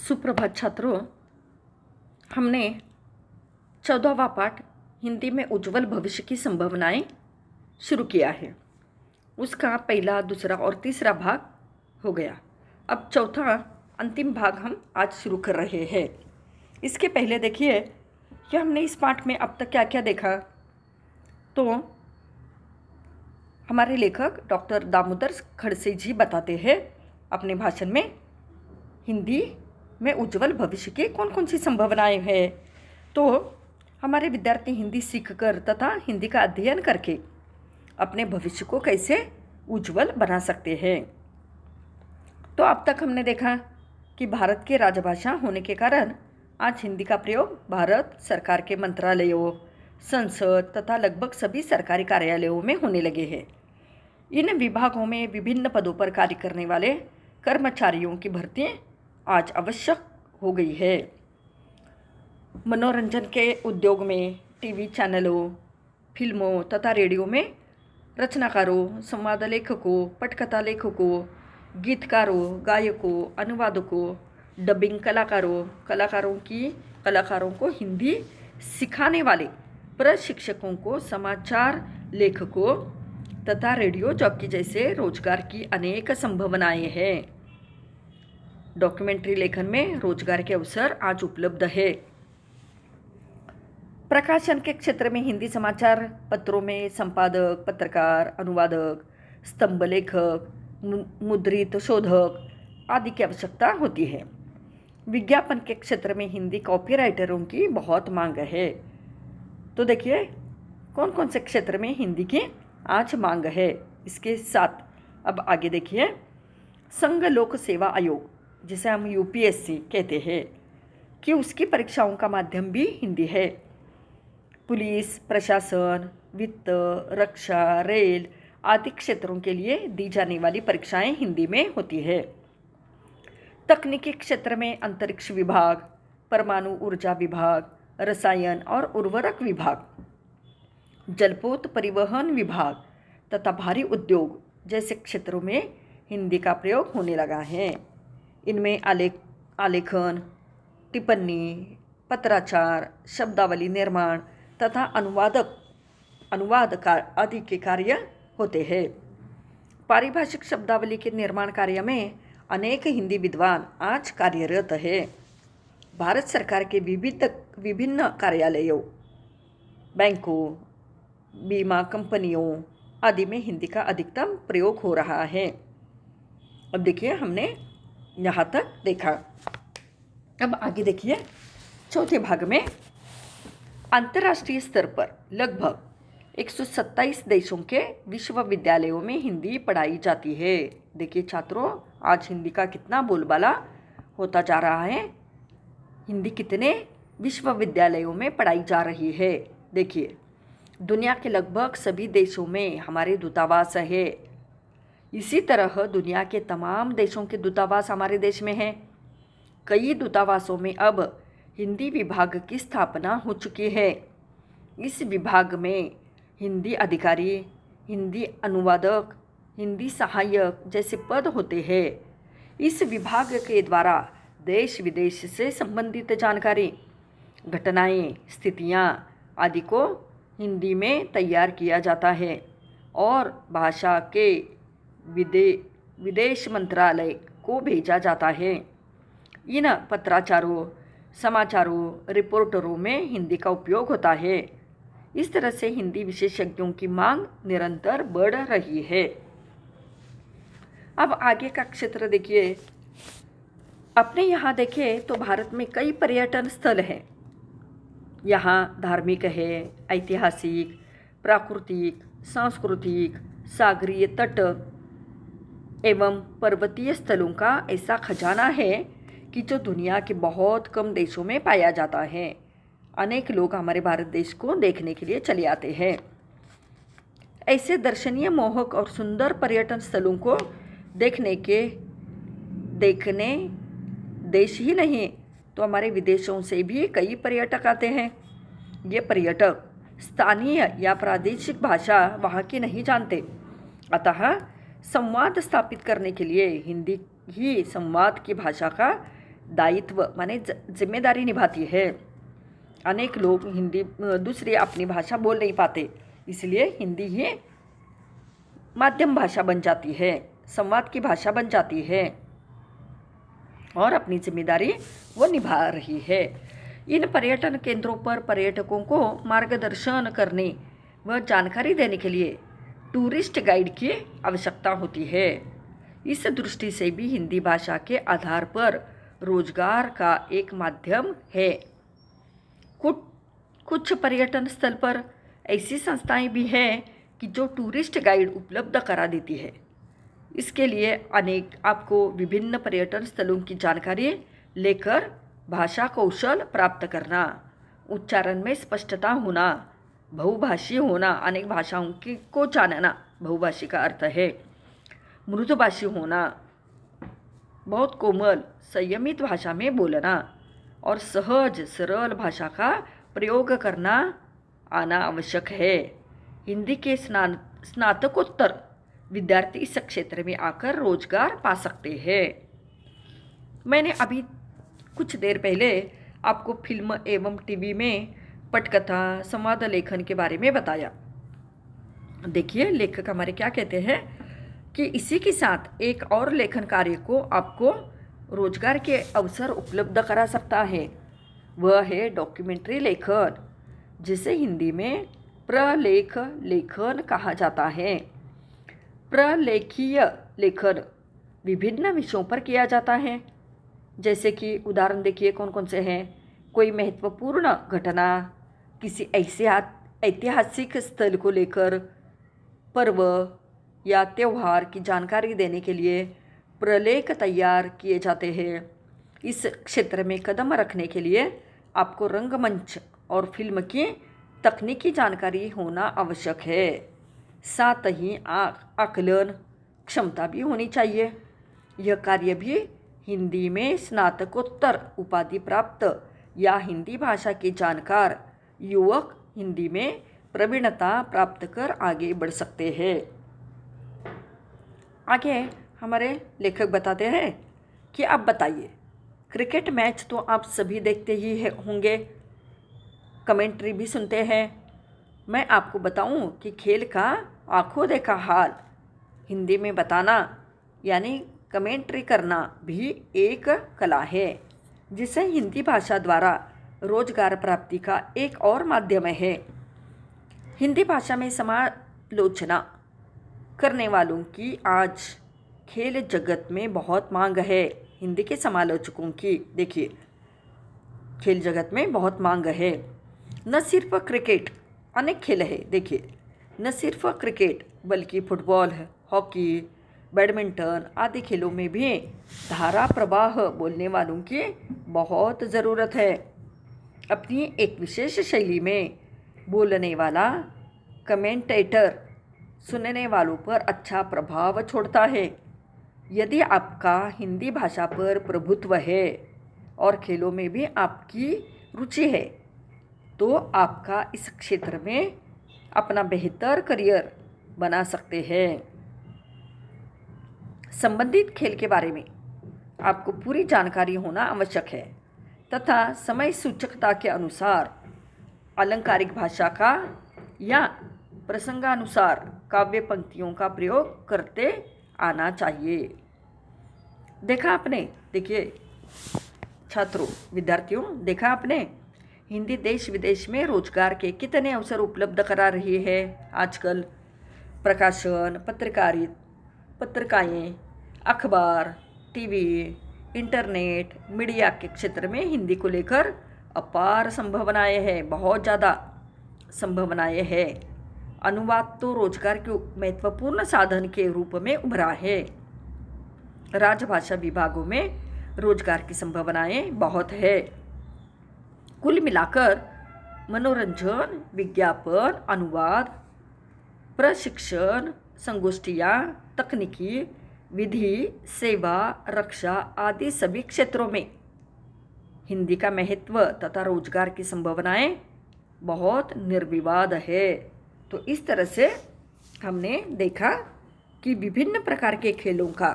सुप्रभात छात्रों, हमने 14वां पाठ हिंदी में उज्जवल भविष्य की संभावनाएं शुरू किया है। उसका पहला, दूसरा और तीसरा भाग हो गया। अब चौथा अंतिम भाग हम आज शुरू कर रहे हैं। इसके पहले देखिए कि हमने इस पाठ में अब तक क्या क्या देखा। तो हमारे लेखक डॉक्टर दामोदर खड़से जी बताते हैं अपने भाषण में हिंदी में उज्जवल भविष्य की कौन कौन सी संभावनाएं हैं। तो हमारे विद्यार्थी हिंदी सीखकर तथा हिंदी का अध्ययन करके अपने भविष्य को कैसे उज्जवल बना सकते हैं। तो अब तक हमने देखा कि भारत की राजभाषा होने के कारण आज हिंदी का प्रयोग भारत सरकार के मंत्रालयों, संसद तथा लगभग सभी सरकारी कार्यालयों में होने लगे हैं। इन विभागों में विभिन्न पदों पर कार्य करने वाले कर्मचारियों की भर्ती आज आवश्यक हो गई है। मनोरंजन के उद्योग में टीवी चैनलों, फिल्मों तथा रेडियो में रचनाकारों, संवाद लेखकों, पटकथा लेखकों, गीतकारों, गायकों, अनुवादकों, डबिंग कलाकारों को हिंदी सिखाने वाले प्रशिक्षकों को, समाचार लेखकों तथा रेडियो जॉकी जैसे रोजगार की अनेक संभावनाएं हैं। डॉक्यूमेंट्री लेखन में रोजगार के अवसर आज उपलब्ध है। प्रकाशन के क्षेत्र में हिंदी समाचार पत्रों में संपादक, पत्रकार, अनुवादक, स्तंभ लेखक, मुद्रित शोधक आदि की आवश्यकता होती है। विज्ञापन के क्षेत्र में हिंदी कॉपीराइटरों की बहुत मांग है। तो देखिए कौन कौन से क्षेत्र में हिंदी की आज मांग है। इसके साथ अब आगे देखिए, संघ लोक सेवा आयोग जिसे हम यूपीएससी कहते हैं कि उसकी परीक्षाओं का माध्यम भी हिंदी है। पुलिस, प्रशासन, वित्त, रक्षा, रेल आदि क्षेत्रों के लिए दी जाने वाली परीक्षाएं हिंदी में होती है। तकनीकी क्षेत्र में अंतरिक्ष विभाग, परमाणु ऊर्जा विभाग, रसायन और उर्वरक विभाग, जलपोत परिवहन विभाग तथा भारी उद्योग जैसे क्षेत्रों में हिंदी का प्रयोग होने लगा है। इनमें आलेखन, टिप्पणी, पत्राचार, शब्दावली निर्माण तथा अनुवाद आदि के कार्य होते हैं। पारिभाषिक शब्दावली के निर्माण कार्य में अनेक हिंदी विद्वान आज कार्यरत है। भारत सरकार के विभिन्न कार्यालयों, बैंकों, बीमा कंपनियों आदि में हिंदी का अधिकतम प्रयोग हो रहा है। अब देखिए हमने यहाँ तक देखा। अब आगे देखिए चौथे भाग में अंतर्राष्ट्रीय स्तर पर लगभग 127 देशों के विश्वविद्यालयों में हिंदी पढ़ाई जाती है। देखिए छात्रों, आज हिंदी का कितना बोलबाला होता जा रहा है। हिंदी कितने विश्वविद्यालयों में पढ़ाई जा रही है। देखिए दुनिया के लगभग सभी देशों में हमारे दूतावास है। इसी तरह दुनिया के तमाम देशों के दूतावास हमारे देश में हैं। कई दूतावासों में अब हिंदी विभाग की स्थापना हो चुकी है। इस विभाग में हिंदी अधिकारी, हिंदी अनुवादक, हिंदी सहायक जैसे पद होते हैं। इस विभाग के द्वारा देश विदेश से संबंधित जानकारी, घटनाएं, स्थितियां आदि को हिंदी में तैयार किया जाता है और भाषा के विदेश मंत्रालय को भेजा जाता है। इन पत्राचारों, समाचारों, रिपोर्टरों में हिंदी का उपयोग होता है। इस तरह से हिंदी विशेषज्ञों की मांग निरंतर बढ़ रही है। अब आगे का क्षेत्र देखिए। अपने यहाँ देखें तो भारत में कई पर्यटन स्थल हैं। यहाँ धार्मिक है, ऐतिहासिक, प्राकृतिक, सांस्कृतिक, सागरीय तट एवं पर्वतीय स्थलों का ऐसा खजाना है कि जो दुनिया के बहुत कम देशों में पाया जाता है। अनेक लोग हमारे भारत देश को देखने के लिए चले आते हैं। ऐसे दर्शनीय, मोहक और सुंदर पर्यटन स्थलों को देखने देश ही नहीं तो हमारे विदेशों से भी कई पर्यटक आते हैं। ये पर्यटक स्थानीय या प्रादेशिक भाषा वहाँ की नहीं जानते, अतः संवाद स्थापित करने के लिए हिंदी ही संवाद की भाषा का दायित्व माने जिम्मेदारी निभाती है। अनेक लोग हिंदी दूसरी अपनी भाषा बोल नहीं पाते, इसलिए हिंदी ही माध्यम भाषा बन जाती है, संवाद की भाषा बन जाती है और अपनी जिम्मेदारी वो निभा रही है। इन पर्यटन केंद्रों पर पर्यटकों को मार्गदर्शन करने व जानकारी देने के लिए टूरिस्ट गाइड की आवश्यकता होती है। इस दृष्टि से भी हिंदी भाषा के आधार पर रोजगार का एक माध्यम है। कुछ पर्यटन स्थल पर ऐसी संस्थाएं भी हैं कि जो टूरिस्ट गाइड उपलब्ध करा देती है। इसके लिए आपको विभिन्न पर्यटन स्थलों की जानकारी लेकर भाषा कौशल प्राप्त करना, उच्चारण में स्पष्टता होना, बहुभाषी होना, अनेक भाषाओं को जानना, बहुभाषी का अर्थ है मृदुभाषी होना, बहुत कोमल संयमित भाषा में बोलना और सहज सरल भाषा का प्रयोग करना आना आवश्यक है। हिंदी के स्नातकोत्तर विद्यार्थी इस क्षेत्र में आकर रोजगार पा सकते हैं। मैंने अभी कुछ देर पहले आपको फिल्म एवं टीवी में पटकथा संवाद लेखन के बारे में बताया। देखिए लेखक हमारे क्या कहते हैं कि इसी के साथ एक और लेखन कार्य को आपको रोजगार के अवसर उपलब्ध करा सकता है। वह है डॉक्यूमेंट्री लेखन, जिसे हिंदी में प्रलेख लेखन कहा जाता है। प्रलेखीय लेखन विभिन्न विषयों पर किया जाता है, जैसे कि उदाहरण देखिए कौन कौन से हैं। कोई महत्वपूर्ण घटना, किसी ऐसे ऐतिहासिक स्थल को लेकर, पर्व या त्यौहार की जानकारी देने के लिए प्रलेख तैयार किए जाते हैं। इस क्षेत्र में कदम रखने के लिए आपको रंगमंच और फिल्म की तकनीकी जानकारी होना आवश्यक है। साथ ही आकलन क्षमता भी होनी चाहिए। यह कार्य भी हिंदी में स्नातकोत्तर उपाधि प्राप्त या हिंदी भाषा के जानकार युवक हिंदी में प्रवीणता प्राप्त कर आगे बढ़ सकते हैं। आगे हमारे लेखक बताते हैं कि आप बताइए, क्रिकेट मैच तो आप सभी देखते ही होंगे, कमेंट्री भी सुनते हैं। मैं आपको बताऊं कि खेल का आंखों देखा हाल हिंदी में बताना यानी कमेंट्री करना भी एक कला है, जिसे हिंदी भाषा द्वारा रोजगार प्राप्ति का एक और माध्यम है। हिंदी भाषा में समालोचना करने वालों की आज खेल जगत में बहुत मांग है। हिंदी के समालोचकों की देखिए खेल जगत में बहुत मांग है। न सिर्फ क्रिकेट, अनेक खेल है देखिए, न सिर्फ क्रिकेट बल्कि फुटबॉल, हॉकी, बैडमिंटन आदि खेलों में भी धारा प्रवाह बोलने वालों की बहुत ज़रूरत है। अपनी एक विशेष शैली में बोलने वाला कमेंटेटर सुनने वालों पर अच्छा प्रभाव छोड़ता है। यदि आपका हिंदी भाषा पर प्रभुत्व है और खेलों में भी आपकी रुचि है, तो आपका इस क्षेत्र में अपना बेहतर करियर बना सकते हैं। संबंधित खेल के बारे में आपको पूरी जानकारी होना आवश्यक है तथा समय सूचकता के अनुसार अलंकारिक भाषा का या प्रसंगानुसार काव्य पंक्तियों का प्रयोग करते आना चाहिए। देखा आपने, देखिए छात्रों, विद्यार्थियों, देखा आपने हिंदी देश विदेश में रोजगार के कितने अवसर उपलब्ध करा रही है। आजकल प्रकाशन, पत्रिकाएं, अखबार, टीवी, इंटरनेट, मीडिया के क्षेत्र में हिंदी को लेकर अपार संभावनाएं हैं, बहुत ज़्यादा संभावनाएं हैं। अनुवाद तो रोजगार के महत्वपूर्ण साधन के रूप में उभरा है। राजभाषा विभागों में रोजगार की संभावनाएं बहुत है। कुल मिलाकर मनोरंजन, विज्ञापन, अनुवाद, प्रशिक्षण, संगोष्ठियाँ, तकनीकी, विधि, सेवा, रक्षा आदि सभी क्षेत्रों में हिंदी का महत्व तथा रोजगार की संभावनाएं बहुत निर्विवाद है। तो इस तरह से हमने देखा कि विभिन्न प्रकार के खेलों का